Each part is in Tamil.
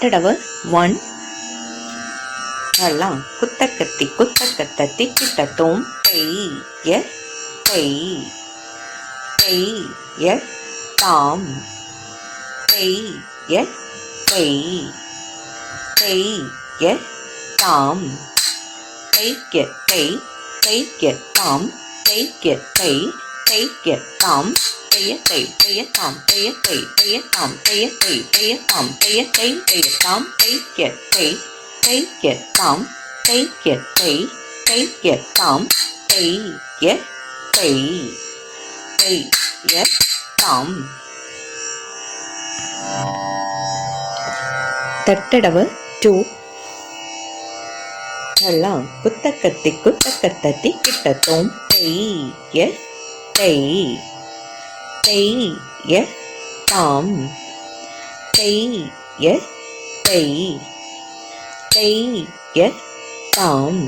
தட்டடவு 1 எல்லாம் குத்தக்கத்தி குத்தக்கத்த திக்கிட்டத்தும் பெய்ய பெய்ய தாம் பெய்ய பெய்ய தாம் பெய்ய தாம் பெய்ய தாம் பெய்ய தாம் பெய்ய தாம் பெய்ய தாம் பெய்ய தாம் தட்டடவு 2 எல்லாம் குத்தக்கத்தி குத்தக்கத்த திக்கிட்டத்தும் பெய்ய தாம் பெய்ய தாம் பெய்ய தாம் பெய்ய தாம்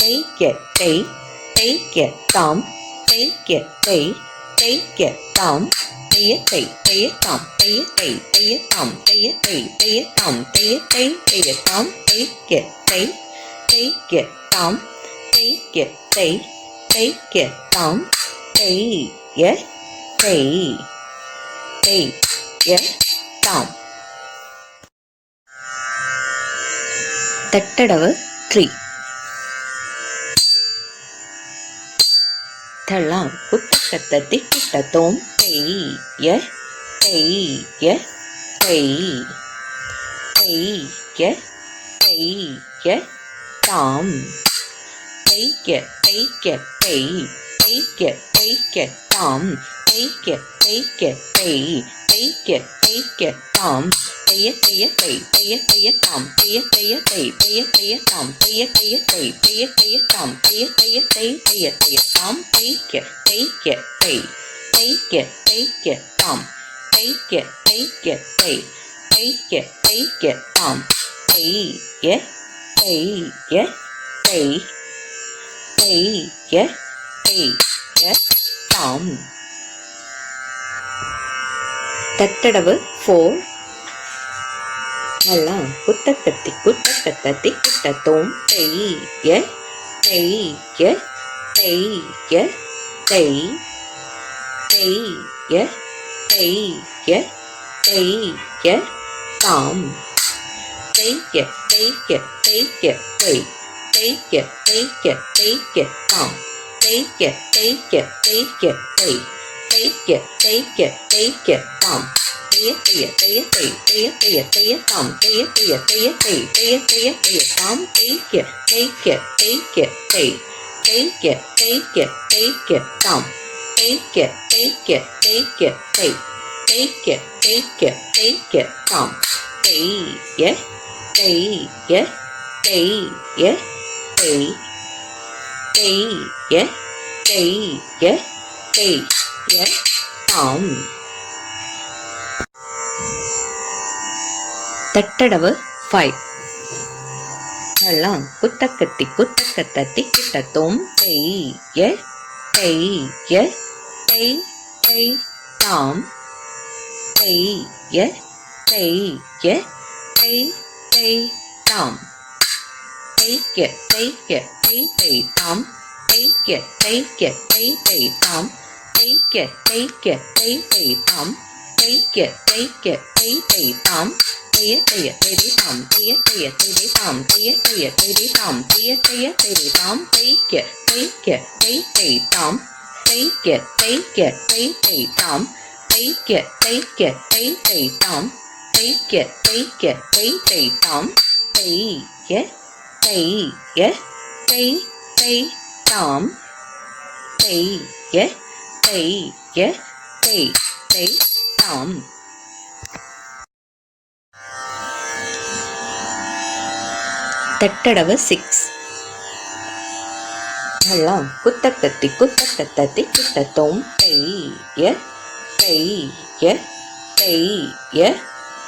பெய்ய தாம் பெய்ய தாம் பெய்ய தாம் பெய்ய தாம் பெய்ய தாம் பெய்ய தாம் பெய்ய தாம் தட்டடவு 3 தள்ளாம் குத்தக்கத்த திக்கிட்டத்தும் பெய்ய தாம் பெய்ய தாம் பெய்ய தாம் பெய்ய தாம் பெய்ய தாம் தாம் தட்டடவு 4 எல்லாம் குத்தக்கத்தி குத்தக்கத்த திக்கிட்டத்தும் பெய்ய தாம் பெய்ய தாம் பெய்ய தாம் தட்டடவு 5 எல்லாம் குத்தக்கத்தி குத்தக்கத்த திக்கிட்டத்தும் பெய்ய தாம் பெய்ய தாம் பெய்ய தாம் பெய்ய தாம் தட்டடவு 6 எல்லாம் குத்தக்கத்தி குத்தக்கத்த திக்கிட்டத்தும் பெய்ய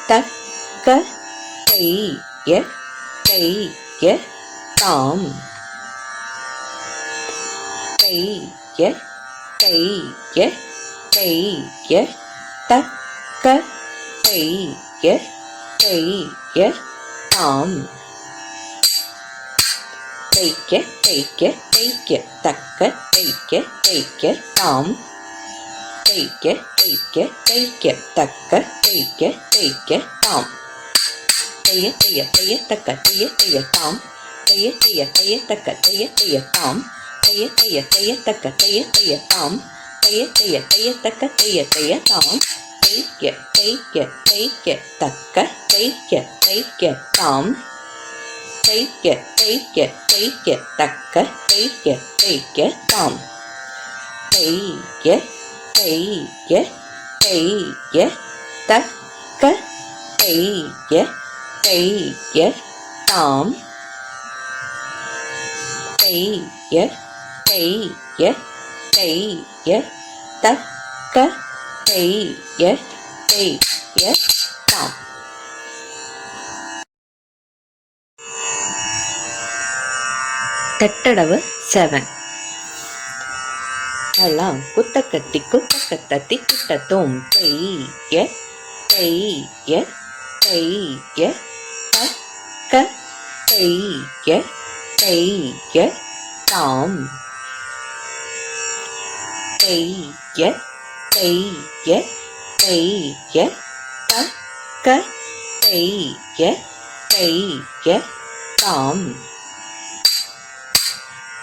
தக்க தாம் தக்க பெய்ய தாம் தேய்க்க தேய்க்க தேய்க்க தக்க தேய்க்க தேய்க்க தாம் தேய்க்க தேய்க்க தேய்க்க தக்க தேய்க்க தேய்க்க தாம் தேய தேய தேய தக்க தேய தேய தாம் தேய தேய தேய தக்க தேய தேய தாம் தேய தேய தேய தக்க தேய தேய தாம் தேய தேய தேய தக்க தேய தேய தாம் தேய்க்க தேய்க்க தேய்க்க தக்க தேய்க்க தேய்க்க தாம் தேய்க்க தேய்க்க தேய்க்க தக்க தேய்க்க தேய்க்க தாம் தேய்க்க தேய்க்க தேய்க்க தக்க தேய்க்க தேய்க்க தாம் தேய்க்க தேய்க்க தேய்க்க தக்க தேய்க்க தேய்க்க தாம் தட்டடவு 7 தலாம் குத்தக்கத்தி குத்தக்கத்தி குட்டத்தோம் தேய்ய தேய்ய தேய்ய தக்க தேய்ய தேய்ய தாம் தேய்ய தேய்ய தேய்ய தக்க தேய்ய தேய்ய தாம்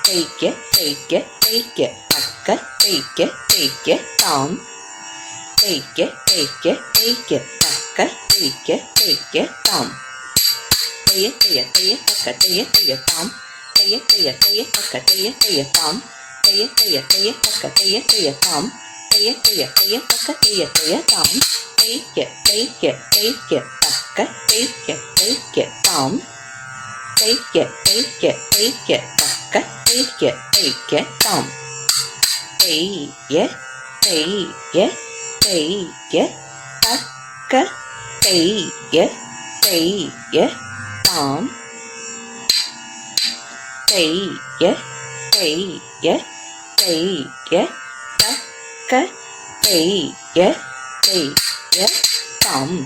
தேய்க்க தேய்க்க தேய்க்க தக்க தேய்க்க தேய்க்க தாம் தேய்க்க தேய்க்க தேய்க்க தக்க தேய்க்க தேய்க்க தாம் தேய தேய தேய தக்க தேய தேய தாம் தேய தேய தேய தக்க தேய தேய தாம் தேய தேய தேய தக்க தேய தேய தாம் தேய தேய தேய தக்க தேய தேய தாம் தேய்க்க தேய்க்க தேய்க்க தக்க தேய்க்க தேய்க்க தாம் தேய்க்க தேய்க்க தேய்க்க தக்க தேய்க்க தேய்க்க தாம் தேய்ய தேய்ய தேய்ய தக்க தேய்ய தேய்ய தாம் தேய்ய தேய்ய தேய்ய தக்க தேய்ய தேய்ய தாம்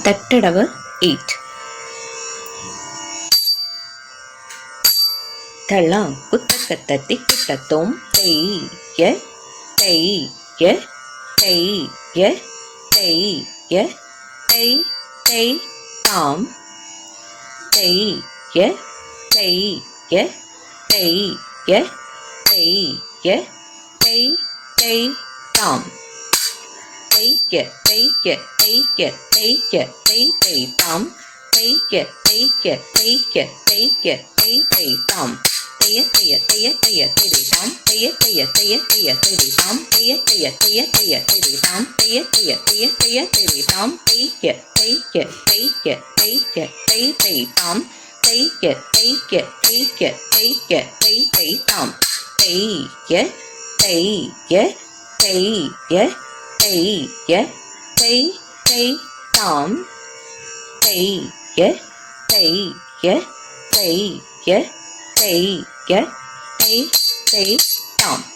தட்டடவு 8 தலாம் குத்தக்கத்தி குட்டத்தோம் தேய்ய தேய்ய தேய்ய தேய்ய தேய் தேய் தாம் தேய்ய தேய்ய தேய்ய தேய்ய தேய் தேய் தாம் தேய்க்க தேய்க்க தேய்க்க தேய்க்க தேய் தேய் தாம் தேய்க்க தேய்க்க தேய்க்க தேய்க்க தேய் தேய் தாம் தேய தேய தேய தேய தேய் தாம் தேய தேய தேய தேய தேய் தாம் தேய தேய தேய தேய தேய் தாம் தேய தேய தேய தேய தேய் தாம் தேய்க்க தேய்க்க தேய்க்க தேய்க்க தேய் தேய் தாம் தேய்க்க தேய்க்க தேய்க்க தேய்க்க தேய் தேய் தாம் தேய்க்க தேய்க்க தேய்க்க தேய்க்க தேய் தேய் தாம் தேய்க்க தேய்க்க தேய்க்க தேய்க்க தேய் தேய் தாம்